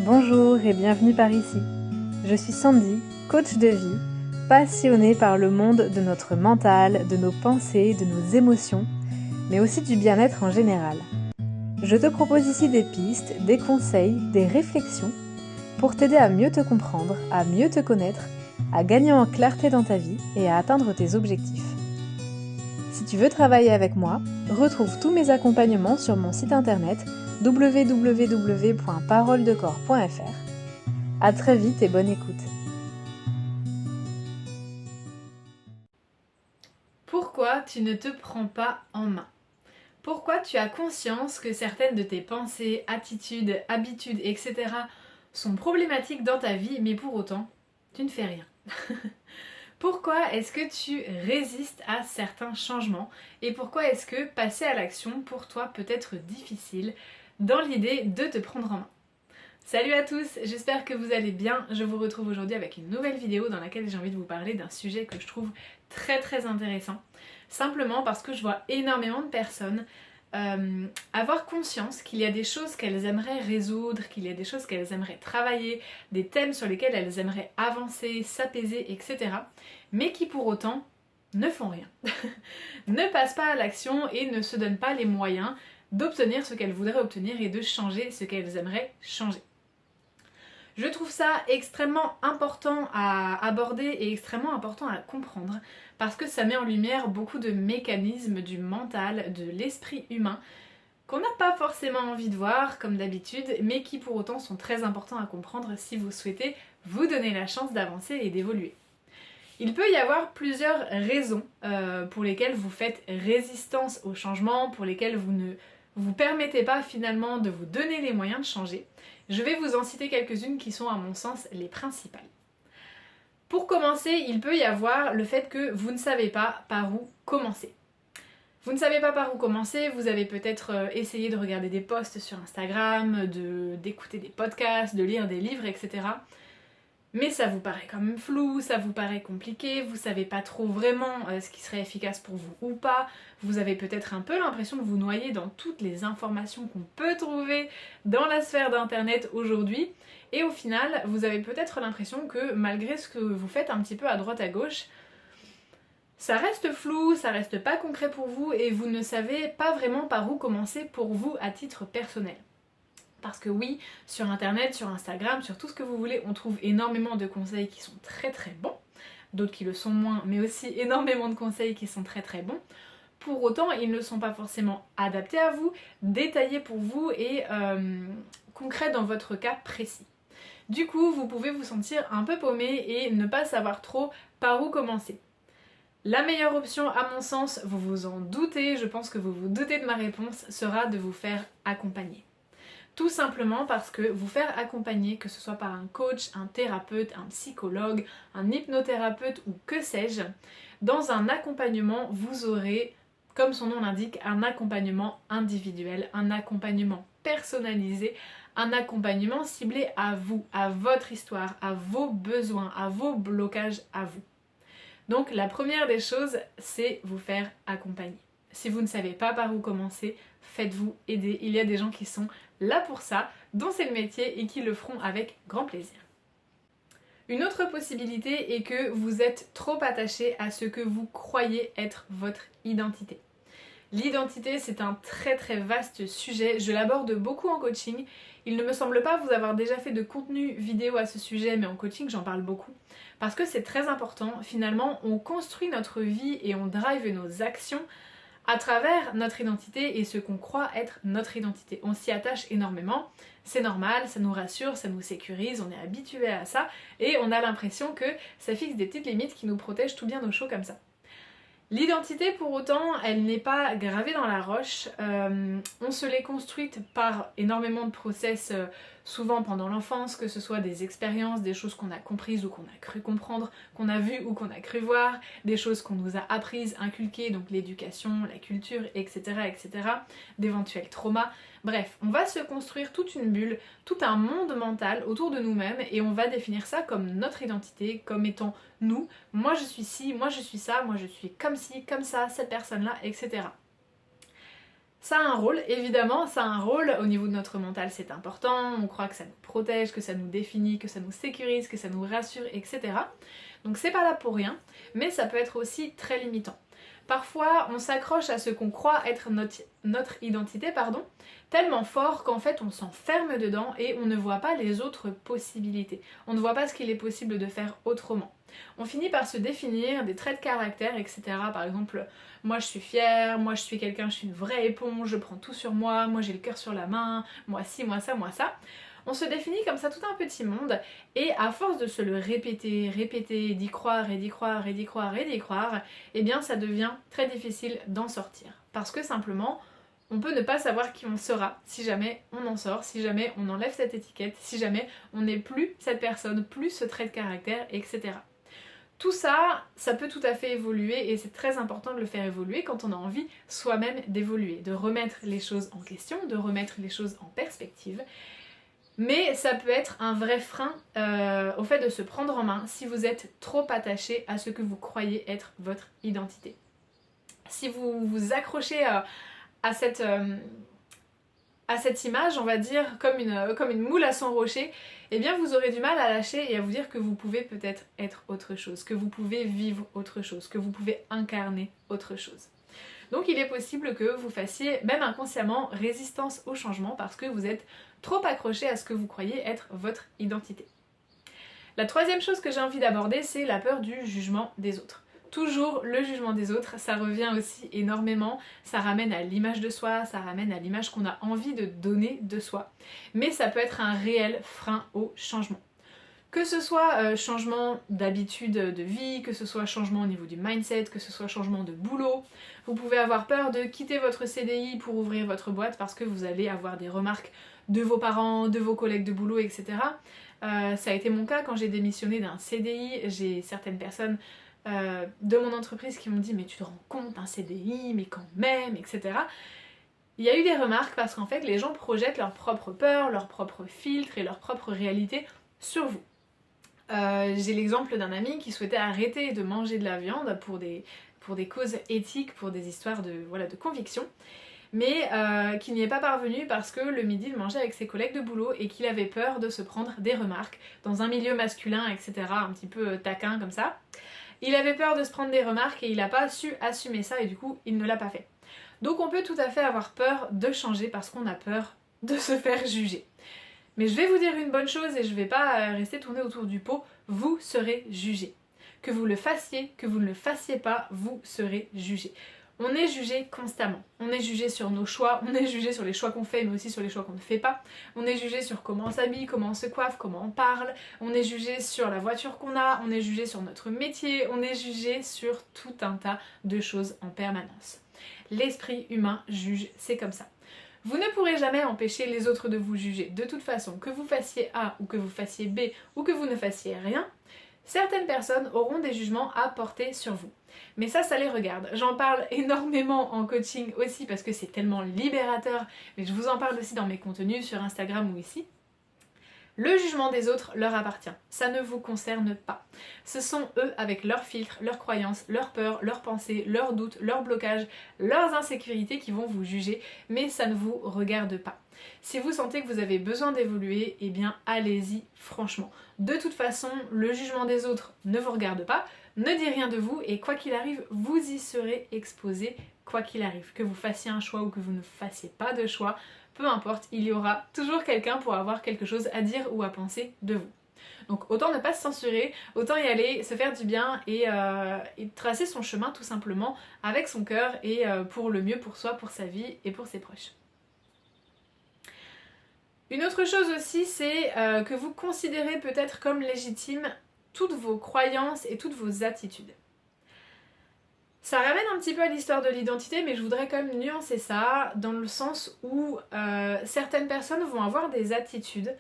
Bonjour et bienvenue par ici. Je suis Sandy, coach de vie, passionnée par le monde de notre mental, de nos pensées, de nos émotions, mais aussi du bien-être en général. Je te propose ici des pistes, des conseils, des réflexions pour t'aider à mieux te comprendre, à mieux te connaître, à gagner en clarté dans ta vie et à atteindre tes objectifs. Si tu veux travailler avec moi, retrouve tous mes accompagnements sur mon site internet www.paroledecor.fr. À très vite et bonne écoute. Pourquoi tu ne te prends pas en main? Pourquoi tu as conscience que certaines de tes pensées, attitudes, habitudes, etc. sont problématiques dans ta vie, mais pour autant, tu ne fais rien? Pourquoi est-ce que tu résistes à certains changements? Et pourquoi est-ce que passer à l'action pour toi peut être difficile dans l'idée de te prendre en main? Salut à tous, j'espère que vous allez bien. Je vous retrouve aujourd'hui avec une nouvelle vidéo dans laquelle j'ai envie de vous parler d'un sujet que je trouve très intéressant. Simplement parce que je vois énormément de personnes avoir conscience qu'il y a des choses qu'elles aimeraient résoudre, qu'il y a des choses qu'elles aimeraient travailler, des thèmes sur lesquels elles aimeraient avancer, s'apaiser, etc. Mais qui pour autant ne font rien. Ne passent pas à l'action et ne se donnent pas les moyens d'obtenir ce qu'elles voudraient obtenir et de changer ce qu'elles aimeraient changer. Je trouve ça extrêmement important à aborder et extrêmement important à comprendre parce que ça met en lumière beaucoup de mécanismes du mental, de l'esprit humain qu'on n'a pas forcément envie de voir comme d'habitude mais qui pour autant sont très importants à comprendre si vous souhaitez vous donner la chance d'avancer et d'évoluer. Il peut y avoir plusieurs raisons pour lesquelles vous faites résistance au changement, pour lesquelles vous ne vous permettez pas finalement de vous donner les moyens de changer. Je vais vous en citer quelques-unes qui sont à mon sens les principales. Pour commencer, il peut y avoir le fait que vous ne savez pas par où commencer. Vous ne savez pas par où commencer, vous avez peut-être essayé de regarder des posts sur Instagram, d'écouter des podcasts, de lire des livres, etc. Mais ça vous paraît quand même flou, ça vous paraît compliqué, vous savez pas trop vraiment ce qui serait efficace pour vous ou pas, vous avez peut-être un peu l'impression de vous noyer dans toutes les informations qu'on peut trouver dans la sphère d'internet aujourd'hui, et au final, vous avez peut-être l'impression que malgré ce que vous faites un petit peu à droite à gauche, ça reste flou, ça reste pas concret pour vous, et vous ne savez pas vraiment par où commencer pour vous à titre personnel. Parce que oui, sur internet, sur Instagram, sur tout ce que vous voulez, on trouve énormément de conseils qui sont très bons, d'autres qui le sont moins, mais aussi énormément de conseils qui sont très bons. Pour autant, ils ne sont pas forcément adaptés à vous, détaillés pour vous et concrets dans votre cas précis. Du coup, vous pouvez vous sentir un peu paumé et ne pas savoir trop par où commencer. La meilleure option, à mon sens, vous vous en doutez, je pense que vous vous doutez de ma réponse, sera de vous faire accompagner. Tout simplement parce que vous faire accompagner, que ce soit par un coach, un thérapeute, un psychologue, un hypnothérapeute ou que sais-je, dans un accompagnement, vous aurez, comme son nom l'indique, un accompagnement individuel, un accompagnement personnalisé, un accompagnement ciblé à vous, à votre histoire, à vos besoins, à vos blocages à vous. Donc la première des choses, c'est vous faire accompagner. Si vous ne savez pas par où commencer, faites-vous aider. Il y a des gens qui sont là pour ça, dont c'est le métier et qui le feront avec grand plaisir. Une autre possibilité est que vous êtes trop attaché à ce que vous croyez être votre identité. L'identité, c'est un très vaste sujet, je l'aborde beaucoup en coaching. Il ne me semble pas vous avoir déjà fait de contenu vidéo à ce sujet, mais en coaching j'en parle beaucoup. Parce que c'est très important, finalement on construit notre vie et on drive nos actions à travers notre identité et ce qu'on croit être notre identité. On s'y attache énormément, c'est normal, ça nous rassure, ça nous sécurise, on est habitué à ça et on a l'impression que ça fixe des petites limites qui nous protègent tout bien au chaud comme ça. L'identité pour autant, elle n'est pas gravée dans la roche, on se l'est construite par énormément de process, souvent pendant l'enfance, que ce soit des expériences, des choses qu'on a comprises ou qu'on a cru comprendre, qu'on a vues ou qu'on a cru voir, des choses qu'on nous a apprises, inculquées, donc l'éducation, la culture, etc., d'éventuels traumas. Bref, on va se construire toute une bulle, tout un monde mental autour de nous-mêmes et on va définir ça comme notre identité, comme étant nous. Moi je suis ci, moi je suis ça, moi je suis comme ci, comme ça, cette personne-là, etc. Ça a un rôle, évidemment, ça a un rôle au niveau de notre mental, c'est important, on croit que ça nous protège, que ça nous définit, que ça nous sécurise, que ça nous rassure, etc. Donc c'est pas là pour rien, mais ça peut être aussi très limitant. Parfois, on s'accroche à ce qu'on croit être notre identité, tellement fort qu'en fait on s'enferme dedans et on ne voit pas les autres possibilités. On ne voit pas ce qu'il est possible de faire autrement. On finit par se définir des traits de caractère, etc. Par exemple, moi je suis fière, moi je suis quelqu'un, je suis une vraie éponge, je prends tout sur moi j'ai le cœur sur la main, moi ci, moi ça, moi ça. On se définit comme ça tout un petit monde et à force de se le répéter, d'y croire et d'y croire et d'y croire et d'y croire, eh bien ça devient très difficile d'en sortir. Parce que simplement, on peut ne pas savoir qui on sera si jamais on en sort, si jamais on enlève cette étiquette, si jamais on n'est plus cette personne, plus ce trait de caractère, etc. Tout ça, ça peut tout à fait évoluer et c'est très important de le faire évoluer quand on a envie soi-même d'évoluer, de remettre les choses en question, de remettre les choses en perspective. Mais ça peut être un vrai frein au fait de se prendre en main si vous êtes trop attaché à ce que vous croyez être votre identité. Si vous vous accrochez à cette image, on va dire, comme une moule à son rocher, eh bien vous aurez du mal à lâcher et à vous dire que vous pouvez peut-être être autre chose, que vous pouvez vivre autre chose, que vous pouvez incarner autre chose. Donc il est possible que vous fassiez, même inconsciemment, résistance au changement parce que vous êtes trop accroché à ce que vous croyez être votre identité. La troisième chose que j'ai envie d'aborder, c'est la peur du jugement des autres. Toujours le jugement des autres, ça revient aussi énormément, ça ramène à l'image de soi, ça ramène à l'image qu'on a envie de donner de soi. Mais ça peut être un réel frein au changement. Que ce soit changement d'habitude de vie, que ce soit changement au niveau du mindset, que ce soit changement de boulot, vous pouvez avoir peur de quitter votre CDI pour ouvrir votre boîte parce que vous allez avoir des remarques de vos parents, de vos collègues de boulot, etc. Ça a été mon cas quand j'ai démissionné d'un CDI, j'ai certaines personnes de mon entreprise qui m'ont dit mais tu te rends compte un CDI, mais quand même, etc. Il y a eu des remarques parce qu'en fait les gens projettent leurs propres peurs, leurs propres filtres et leur propre réalité sur vous. J'ai l'exemple d'un ami qui souhaitait arrêter de manger de la viande pour des causes éthiques, pour des histoires de conviction, mais qui n'y est pas parvenu parce que le midi il mangeait avec ses collègues de boulot et qu'il avait peur de se prendre des remarques dans un milieu masculin, etc., un petit peu taquin comme ça. Il avait peur de se prendre des remarques et il n'a pas su assumer ça et du coup il ne l'a pas fait. Donc on peut tout à fait avoir peur de changer parce qu'on a peur de se faire juger. Mais je vais vous dire une bonne chose et je vais pas rester tourner autour du pot, vous serez jugé. Que vous le fassiez, que vous ne le fassiez pas, vous serez jugé. On est jugé constamment. On est jugé sur nos choix, on est jugé sur les choix qu'on fait mais aussi sur les choix qu'on ne fait pas. On est jugé sur comment on s'habille, comment on se coiffe, comment on parle. On est jugé sur la voiture qu'on a, on est jugé sur notre métier, on est jugé sur tout un tas de choses en permanence. L'esprit humain juge, c'est comme ça. Vous ne pourrez jamais empêcher les autres de vous juger. De toute façon, que vous fassiez A ou que vous fassiez B ou que vous ne fassiez rien, certaines personnes auront des jugements à porter sur vous. Mais ça les regarde. J'en parle énormément en coaching aussi parce que c'est tellement libérateur, mais je vous en parle aussi dans mes contenus sur Instagram ou ici. Le jugement des autres leur appartient, ça ne vous concerne pas. Ce sont eux avec leurs filtres, leurs croyances, leurs peurs, leurs pensées, leurs doutes, leurs blocages, leurs insécurités qui vont vous juger, mais ça ne vous regarde pas. Si vous sentez que vous avez besoin d'évoluer, eh bien allez-y franchement. De toute façon, le jugement des autres ne vous regarde pas, ne dit rien de vous et quoi qu'il arrive, vous y serez exposé quoi qu'il arrive. Que vous fassiez un choix ou que vous ne fassiez pas de choix, peu importe, il y aura toujours quelqu'un pour avoir quelque chose à dire ou à penser de vous. Donc autant ne pas se censurer, autant y aller, se faire du bien et tracer son chemin tout simplement avec son cœur et pour le mieux pour soi, pour sa vie et pour ses proches. Une autre chose aussi, c'est que vous considérez peut-être comme légitime toutes vos croyances et toutes vos attitudes. Ça ramène un petit peu à l'histoire de l'identité, mais je voudrais quand même nuancer ça dans le sens où certaines personnes vont avoir des attitudes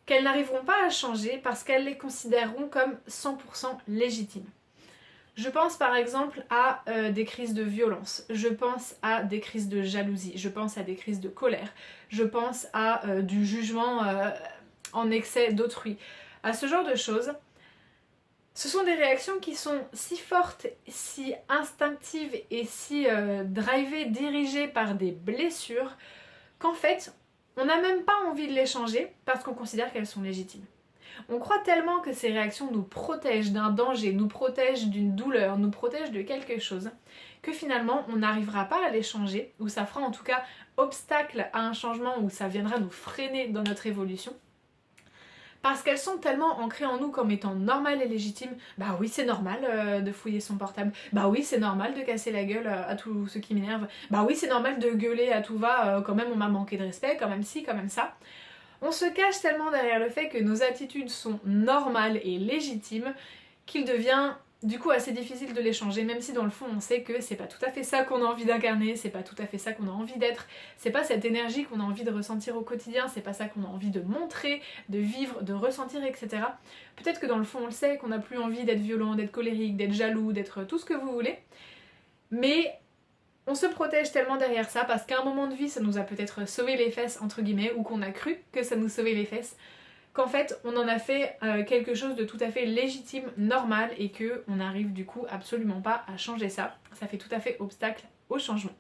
qu'elles n'arriveront pas à changer parce qu'elles les considéreront comme 100% légitimes. Je pense par exemple à des crises de violence, je pense à des crises de jalousie, je pense à des crises de colère, je pense à du jugement en excès d'autrui, à ce genre de choses. Ce sont des réactions qui sont si fortes, si instinctives et si drivées, dirigées par des blessures qu'en fait, on n'a même pas envie de les changer parce qu'on considère qu'elles sont légitimes. On croit tellement que ces réactions nous protègent d'un danger, nous protègent d'une douleur, nous protègent de quelque chose, que finalement on n'arrivera pas à les changer, ou ça fera en tout cas obstacle à un changement, ou ça viendra nous freiner dans notre évolution. Parce qu'elles sont tellement ancrées en nous comme étant normales et légitimes. Bah oui, c'est normal de fouiller son portable. Bah oui, c'est normal de casser la gueule à tout ce qui m'énerve. Bah oui, c'est normal de gueuler à tout va, quand même on m'a manqué de respect, quand même ci, quand même ça. On se cache tellement derrière le fait que nos attitudes sont normales et légitimes qu'il devient du coup assez difficile de les changer, même si dans le fond on sait que c'est pas tout à fait ça qu'on a envie d'incarner, c'est pas tout à fait ça qu'on a envie d'être, c'est pas cette énergie qu'on a envie de ressentir au quotidien, c'est pas ça qu'on a envie de montrer, de vivre, de ressentir, etc. Peut-être que dans le fond on le sait, qu'on n'a plus envie d'être violent, d'être colérique, d'être jaloux, d'être tout ce que vous voulez, mais on se protège tellement derrière ça parce qu'à un moment de vie ça nous a peut-être sauvé les fesses entre guillemets, ou qu'on a cru que ça nous sauvait les fesses, qu'en fait on en a fait quelque chose de tout à fait légitime, normal, et que on n'arrive du coup absolument pas à changer ça. Ça fait tout à fait obstacle au changement.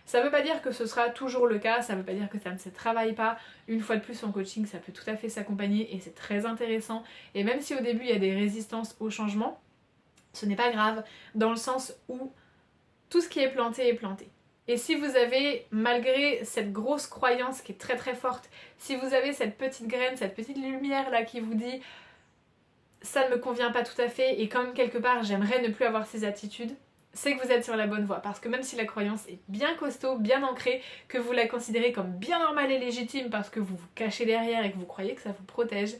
Ça veut pas dire que ce sera toujours le cas, ça veut pas dire que ça ne se travaille pas. Une fois de plus en coaching, ça peut tout à fait s'accompagner et c'est très intéressant. Et même si au début il y a des résistances au changement, ce n'est pas grave, dans le sens où tout ce qui est planté est planté. Et si vous avez, malgré cette grosse croyance qui est très très forte, si vous avez cette petite graine, cette petite lumière là qui vous dit ça ne me convient pas tout à fait et comme quelque part j'aimerais ne plus avoir ces attitudes, c'est que vous êtes sur la bonne voie. Parce que même si la croyance est bien costaud, bien ancrée, que vous la considérez comme bien normale et légitime parce que vous vous cachez derrière et que vous croyez que ça vous protège,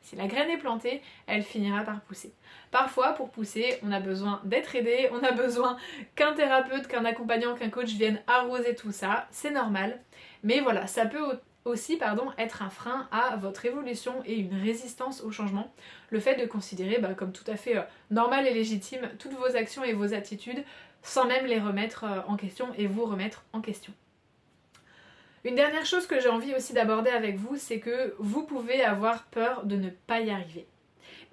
si la graine est plantée, elle finira par pousser. Parfois, pour pousser, on a besoin d'être aidé, on a besoin qu'un thérapeute, qu'un accompagnant, qu'un coach vienne arroser tout ça, c'est normal. Mais voilà, ça peut aussi être un frein à votre évolution et une résistance au changement. Le fait de considérer comme tout à fait normal et légitime toutes vos actions et vos attitudes sans même les remettre en question et vous remettre en question. Une dernière chose que j'ai envie aussi d'aborder avec vous, c'est que vous pouvez avoir peur de ne pas y arriver.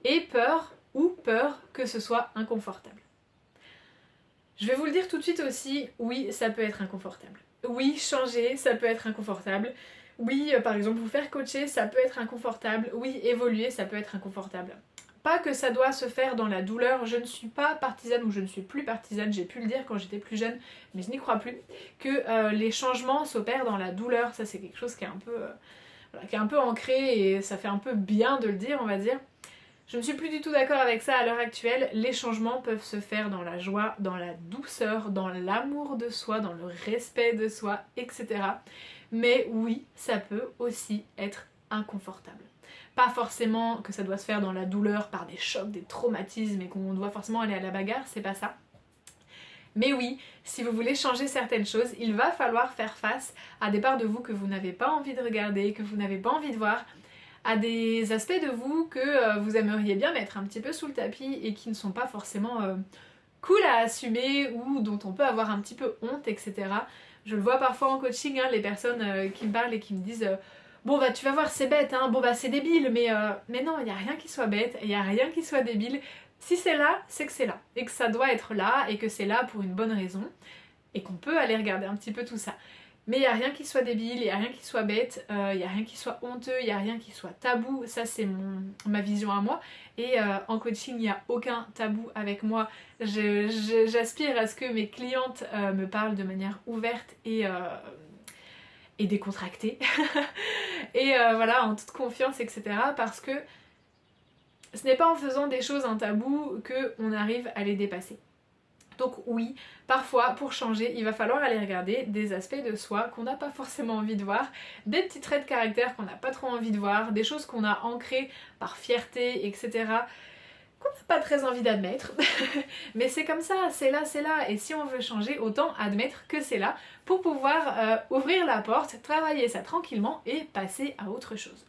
Et peur que ce soit inconfortable. Je vais vous le dire tout de suite aussi, oui, ça peut être inconfortable. Oui, changer, ça peut être inconfortable. Oui, par exemple, vous faire coacher, ça peut être inconfortable. Oui, évoluer, ça peut être inconfortable. Pas que ça doit se faire dans la douleur, je ne suis pas partisane ou je ne suis plus partisane, j'ai pu le dire quand j'étais plus jeune, mais je n'y crois plus, que les changements s'opèrent dans la douleur. Ça c'est quelque chose qui est un peu ancré et ça fait un peu bien de le dire, on va dire. Je ne suis plus du tout d'accord avec ça à l'heure actuelle. Les changements peuvent se faire dans la joie, dans la douceur, dans l'amour de soi, dans le respect de soi, etc. Mais oui, ça peut aussi être inconfortable. Pas forcément que ça doit se faire dans la douleur, par des chocs, des traumatismes et qu'on doit forcément aller à la bagarre, c'est pas ça. Mais oui, si vous voulez changer certaines choses, il va falloir faire face à des parts de vous que vous n'avez pas envie de regarder, que vous n'avez pas envie de voir, à des aspects de vous que vous aimeriez bien mettre un petit peu sous le tapis et qui ne sont pas forcément cool à assumer ou dont on peut avoir un petit peu honte, etc. Je le vois parfois en coaching, les personnes qui me parlent et qui me disent bon bah tu vas voir c'est bête, bon bah c'est débile, mais non, il n'y a rien qui soit bête, il n'y a rien qui soit débile. Si c'est là, c'est que c'est là, et que ça doit être là, et que c'est là pour une bonne raison, et qu'on peut aller regarder un petit peu tout ça. Mais il n'y a rien qui soit débile, il n'y a rien qui soit bête, il n'y a rien qui soit honteux, il n'y a rien qui soit tabou, ça c'est ma vision à moi. Et en coaching, il n'y a aucun tabou avec moi. J'aspire à ce que mes clientes me parlent de manière ouverte et décontractée. Et voilà, en toute confiance, etc. Parce que ce n'est pas en faisant des choses un tabou qu'on arrive à les dépasser. Donc oui, parfois pour changer, il va falloir aller regarder des aspects de soi qu'on n'a pas forcément envie de voir, des petits traits de caractère qu'on n'a pas trop envie de voir, des choses qu'on a ancrées par fierté, etc. qu'on n'a pas très envie d'admettre. Mais c'est comme ça, c'est là, et si on veut changer, autant admettre que c'est là pour pouvoir ouvrir la porte, travailler ça tranquillement et passer à autre chose.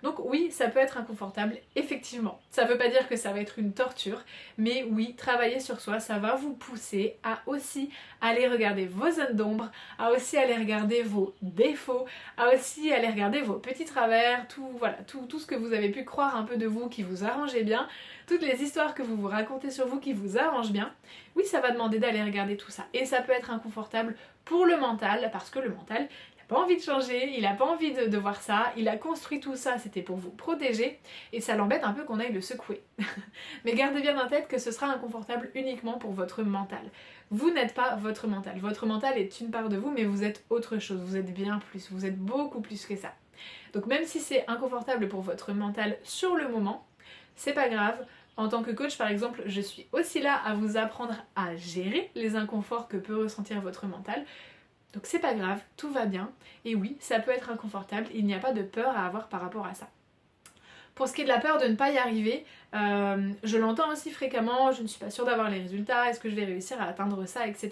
Donc oui, ça peut être inconfortable, effectivement. Ça veut pas dire que ça va être une torture, mais oui, travailler sur soi, ça va vous pousser à aussi aller regarder vos zones d'ombre, à aussi aller regarder vos défauts, à aussi aller regarder vos petits travers, tout ce que vous avez pu croire un peu de vous qui vous arrangeait bien, toutes les histoires que vous vous racontez sur vous qui vous arrangent bien. Oui, ça va demander d'aller regarder tout ça. Et ça peut être inconfortable pour le mental, parce que le mental, pas envie de changer, il n'a pas envie de voir ça, il a construit tout ça, c'était pour vous protéger, et ça l'embête un peu qu'on aille le secouer. Mais gardez bien en tête que ce sera inconfortable uniquement pour votre mental. Vous n'êtes pas votre mental est une part de vous, mais vous êtes autre chose, vous êtes bien plus, vous êtes beaucoup plus que ça. Donc même si c'est inconfortable pour votre mental sur le moment, c'est pas grave. En tant que coach par exemple, je suis aussi là à vous apprendre à gérer les inconforts que peut ressentir votre mental. Donc c'est pas grave, tout va bien, et oui, ça peut être inconfortable, il n'y a pas de peur à avoir par rapport à ça. Pour ce qui est de la peur de ne pas y arriver, je l'entends aussi fréquemment, je ne suis pas sûre d'avoir les résultats, est-ce que je vais réussir à atteindre ça, etc.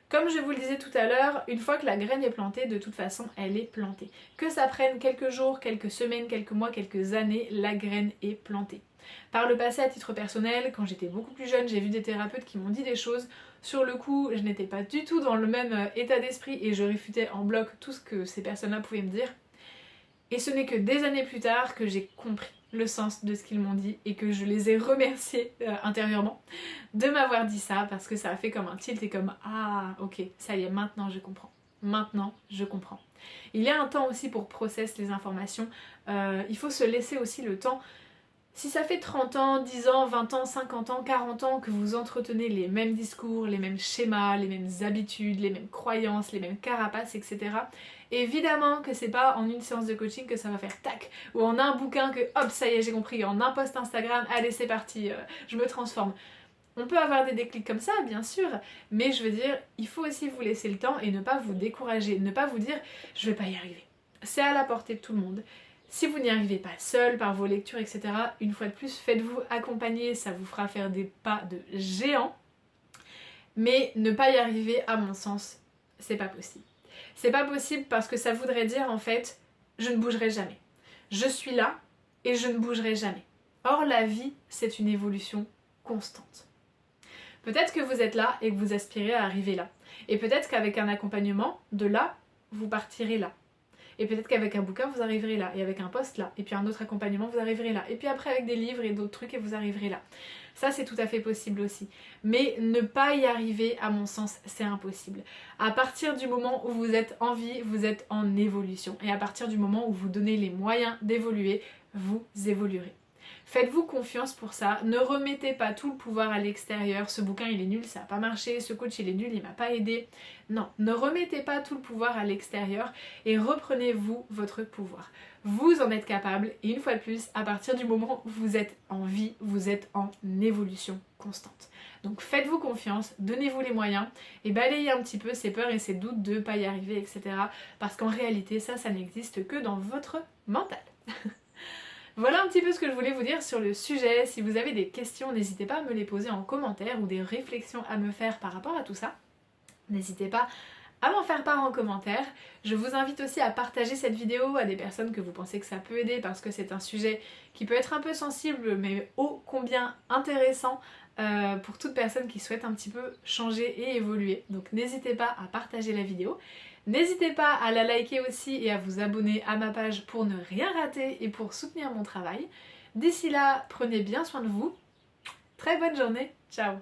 Comme je vous le disais tout à l'heure, une fois que la graine est plantée, de toute façon, elle est plantée. Que ça prenne quelques jours, quelques semaines, quelques mois, quelques années, la graine est plantée. Par le passé, à titre personnel, quand j'étais beaucoup plus jeune, j'ai vu des thérapeutes qui m'ont dit des choses. Sur le coup, je n'étais pas du tout dans le même état d'esprit et je réfutais en bloc tout ce que ces personnes-là pouvaient me dire. Et ce n'est que des années plus tard que j'ai compris le sens de ce qu'ils m'ont dit et que je les ai remerciés intérieurement de m'avoir dit ça, parce que ça a fait comme un tilt et comme ah ok, ça y est, maintenant je comprends. Maintenant je comprends. Il y a un temps aussi pour process les informations, il faut se laisser aussi le temps. Si ça fait 30 ans, 10 ans, 20 ans, 50 ans, 40 ans que vous entretenez les mêmes discours, les mêmes schémas, les mêmes habitudes, les mêmes croyances, les mêmes carapaces, etc. Évidemment que c'est pas en une séance de coaching que ça va faire tac, ou en un bouquin que hop, ça y est, j'ai compris, en un post Instagram, allez c'est parti, je me transforme. On peut avoir des déclics comme ça, bien sûr, mais je veux dire, il faut aussi vous laisser le temps et ne pas vous décourager, ne pas vous dire je vais pas y arriver. C'est à la portée de tout le monde. Si vous n'y arrivez pas seul, par vos lectures, etc., une fois de plus, faites-vous accompagner, ça vous fera faire des pas de géant. Mais ne pas y arriver, à mon sens, c'est pas possible. C'est pas possible parce que ça voudrait dire, en fait, je ne bougerai jamais. Je suis là et je ne bougerai jamais. Or, la vie, c'est une évolution constante. Peut-être que vous êtes là et que vous aspirez à arriver là. Et peut-être qu'avec un accompagnement, de là, vous partirez là. Et peut-être qu'avec un bouquin, vous arriverez là, et avec un post là, et puis un autre accompagnement, vous arriverez là, et puis après avec des livres et d'autres trucs, et vous arriverez là. Ça, c'est tout à fait possible aussi. Mais ne pas y arriver, à mon sens, c'est impossible. À partir du moment où vous êtes en vie, vous êtes en évolution. Et à partir du moment où vous donnez les moyens d'évoluer, vous évoluerez. Faites-vous confiance pour ça, ne remettez pas tout le pouvoir à l'extérieur, ce bouquin il est nul, ça n'a pas marché, ce coach il est nul, il m'a pas aidé. Non, ne remettez pas tout le pouvoir à l'extérieur et reprenez-vous votre pouvoir. Vous en êtes capable et une fois de plus, à partir du moment où vous êtes en vie, vous êtes en évolution constante. Donc faites-vous confiance, donnez-vous les moyens et balayez un petit peu ces peurs et ces doutes de ne pas y arriver, etc. Parce qu'en réalité, ça n'existe que dans votre mental. Voilà un petit peu ce que je voulais vous dire sur le sujet. Si vous avez des questions, n'hésitez pas à me les poser en commentaire ou des réflexions à me faire par rapport à tout ça. N'hésitez pas à m'en faire part en commentaire. Je vous invite aussi à partager cette vidéo à des personnes que vous pensez que ça peut aider parce que c'est un sujet qui peut être un peu sensible mais ô combien intéressant pour toute personne qui souhaite un petit peu changer et évoluer. Donc n'hésitez pas à partager la vidéo. N'hésitez pas à la liker aussi et à vous abonner à ma page pour ne rien rater et pour soutenir mon travail. D'ici là, prenez bien soin de vous. Très bonne journée, ciao!